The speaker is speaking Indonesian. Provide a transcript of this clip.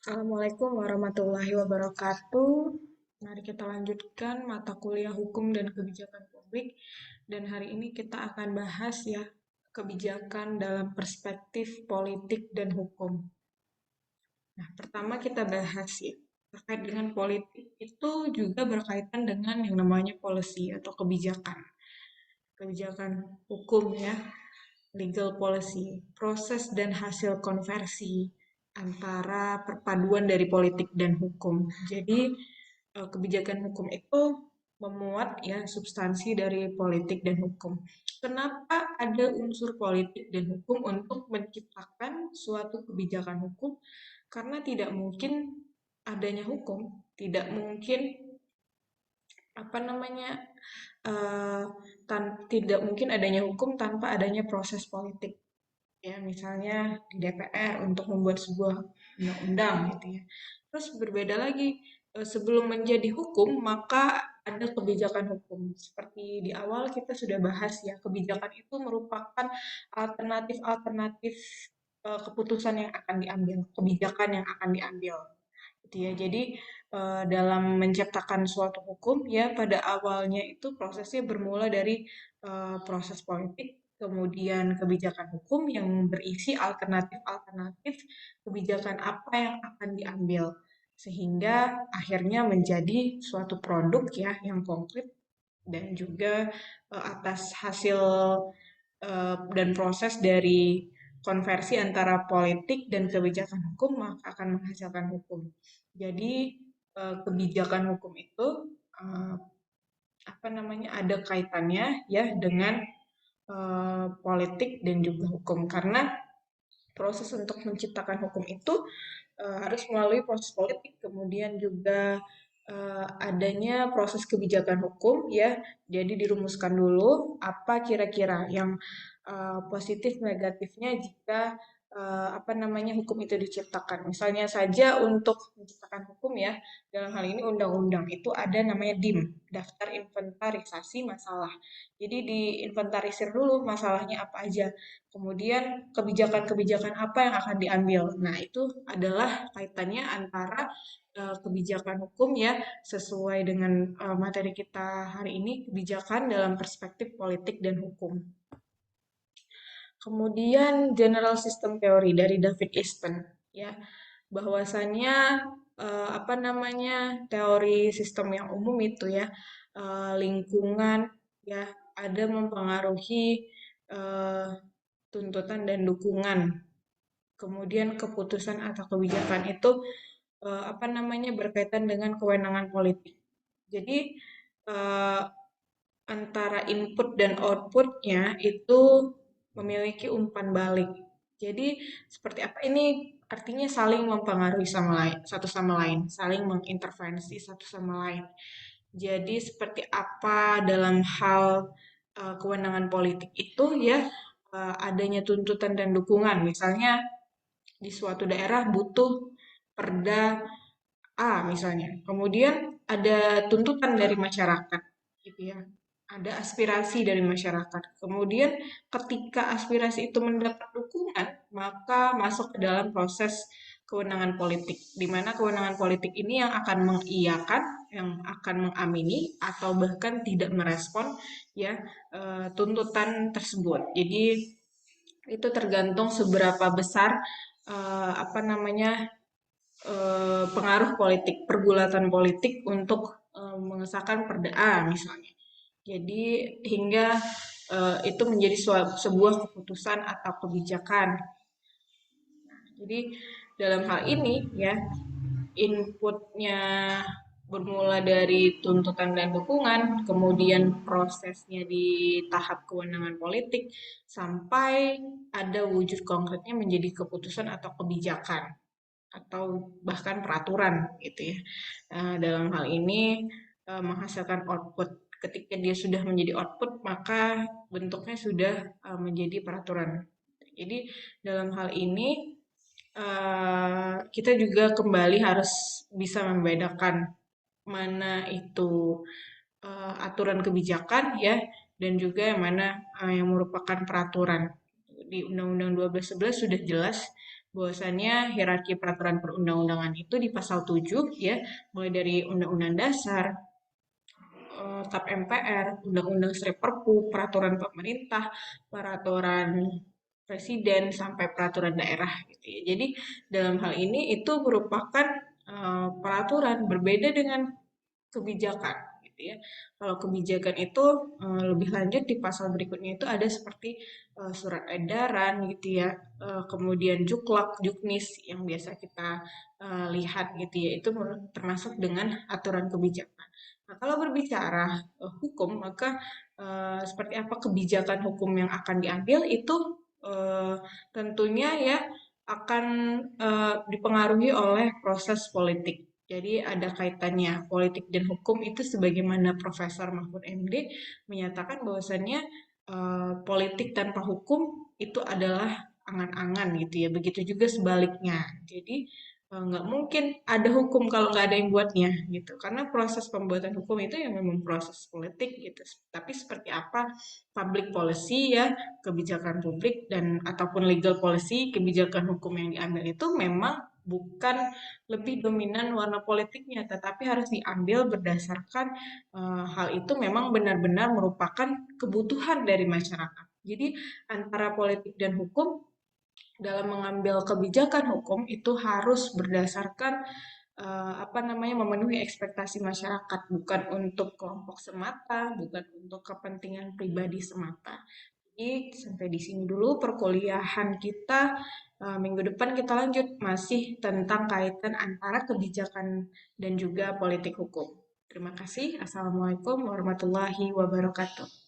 Assalamualaikum warahmatullahi wabarakatuh. Mari kita lanjutkan mata kuliah hukum dan kebijakan publik. Dan hari ini kita akan bahas ya kebijakan dalam perspektif politik dan hukum. Nah, pertama kita bahas ya terkait dengan politik itu juga berkaitan dengan yang namanya policy atau kebijakan. Kebijakan hukum ya, legal policy, proses dan hasil konversi antara perpaduan dari politik dan hukum. Jadi kebijakan hukum itu memuat ya substansi dari politik dan hukum. Kenapa ada unsur politik dan hukum untuk menciptakan suatu kebijakan hukum? Karena tidak mungkin adanya hukum, tidak mungkin apa namanya eh, tidak mungkin adanya hukum tanpa adanya proses politik ya misalnya di DPR untuk membuat sebuah undang-undang gitu ya. Terus berbeda lagi sebelum menjadi hukum maka ada kebijakan hukum. Seperti di awal kita sudah bahas ya, kebijakan itu merupakan alternatif-alternatif keputusan yang akan diambil, kebijakan yang akan diambil gitu ya. Jadi dalam menciptakan suatu hukum ya pada awalnya itu prosesnya bermula dari proses politik, kemudian kebijakan hukum yang berisi alternatif-alternatif kebijakan apa yang akan diambil sehingga akhirnya menjadi suatu produk ya yang konkret dan juga atas hasil dan proses dari konversi antara politik dan kebijakan hukum maka akan menghasilkan hukum. Jadi kebijakan hukum itu eh, apa namanya ada kaitannya ya dengan politik dan juga hukum karena proses untuk menciptakan hukum itu harus melalui proses politik, kemudian juga adanya proses kebijakan hukum ya. Jadi dirumuskan dulu apa kira-kira yang positif negatifnya jika apa namanya hukum itu diciptakan. Misalnya saja untuk menciptakan hukum ya, dalam hal ini undang-undang itu ada namanya DIM, daftar inventarisasi masalah. Jadi diinventarisir dulu masalahnya apa aja. Kemudian kebijakan-kebijakan apa yang akan diambil. Nah, itu adalah kaitannya antara kebijakan hukum ya sesuai dengan materi kita hari ini, kebijakan dalam perspektif politik dan hukum. Kemudian general system theory dari David Easton ya, bahwasannya apa namanya teori sistem yang umum itu ya lingkungan ya ada mempengaruhi eh, tuntutan dan dukungan. Kemudian keputusan atau kebijakan itu apa namanya berkaitan dengan kewenangan politik. Jadi eh, antara input dan outputnya itu memiliki umpan balik. Jadi seperti apa ini artinya saling mempengaruhi sama lain, satu sama lain, saling mengintervensi satu sama lain. Jadi seperti apa dalam hal kewenangan politik itu ya adanya tuntutan dan dukungan. Misalnya di suatu daerah butuh perda A misalnya. Kemudian ada tuntutan dari masyarakat gitu ya. Ada aspirasi dari masyarakat. Kemudian ketika aspirasi itu mendapat dukungan, maka masuk ke dalam proses kewenangan politik, di mana kewenangan politik ini yang akan mengiyakan, yang akan mengamini atau bahkan tidak merespon ya tuntutan tersebut. Jadi itu tergantung seberapa besar apa namanya pengaruh politik, pergulatan politik untuk mengesahkan perda A misalnya. Jadi hingga itu menjadi sebuah keputusan atau kebijakan. Jadi dalam hal ini ya inputnya bermula dari tuntutan dan dukungan, kemudian prosesnya di tahap kewenangan politik, sampai ada wujud konkretnya menjadi keputusan atau kebijakan atau bahkan peraturan gitu ya. Dalam hal ini menghasilkan output. Ketika dia sudah menjadi output, maka bentuknya sudah menjadi peraturan. Jadi dalam hal ini kita juga kembali harus bisa membedakan mana itu aturan kebijakan ya dan juga yang mana yang merupakan peraturan. Di Undang-Undang 1211 sudah jelas bahwasannya hierarki peraturan perundang-undangan itu di pasal 7 ya, mulai dari Undang-Undang Dasar, TAP MPR, Undang-Undang Sri Perpu, peraturan pemerintah, peraturan presiden sampai peraturan daerah gitu ya. Jadi dalam hal ini itu merupakan peraturan berbeda dengan kebijakan gitu ya. Kalau kebijakan itu lebih lanjut di pasal berikutnya itu ada seperti surat edaran gitu ya, kemudian juklak, juknis yang biasa kita lihat gitu ya, itu termasuk dengan aturan kebijakan. Nah, kalau berbicara hukum, maka seperti apa kebijakan hukum yang akan diambil itu eh, tentunya ya akan dipengaruhi oleh proses politik. Jadi ada kaitannya politik dan hukum itu sebagaimana Profesor Mahfud MD menyatakan bahwasannya politik tanpa hukum itu adalah angan-angan gitu ya. Begitu juga sebaliknya. Jadi nggak mungkin ada hukum kalau nggak ada yang buatnya gitu. Karena proses pembuatan hukum itu ya memang proses politik gitu. Tapi seperti apa public policy ya, kebijakan publik dan ataupun legal policy, kebijakan hukum yang diambil itu memang bukan lebih dominan warna politiknya, tetapi harus diambil berdasarkan hal itu memang benar-benar merupakan kebutuhan dari masyarakat. Jadi antara politik dan hukum dalam mengambil kebijakan hukum itu harus berdasarkan apa namanya memenuhi ekspektasi masyarakat, bukan untuk kelompok semata, bukan untuk kepentingan pribadi semata. Jadi sampai di sini dulu perkuliahan kita. Minggu depan kita lanjut masih tentang kaitan antara kebijakan dan juga politik hukum. Terima kasih. Assalamualaikum warahmatullahi wabarakatuh.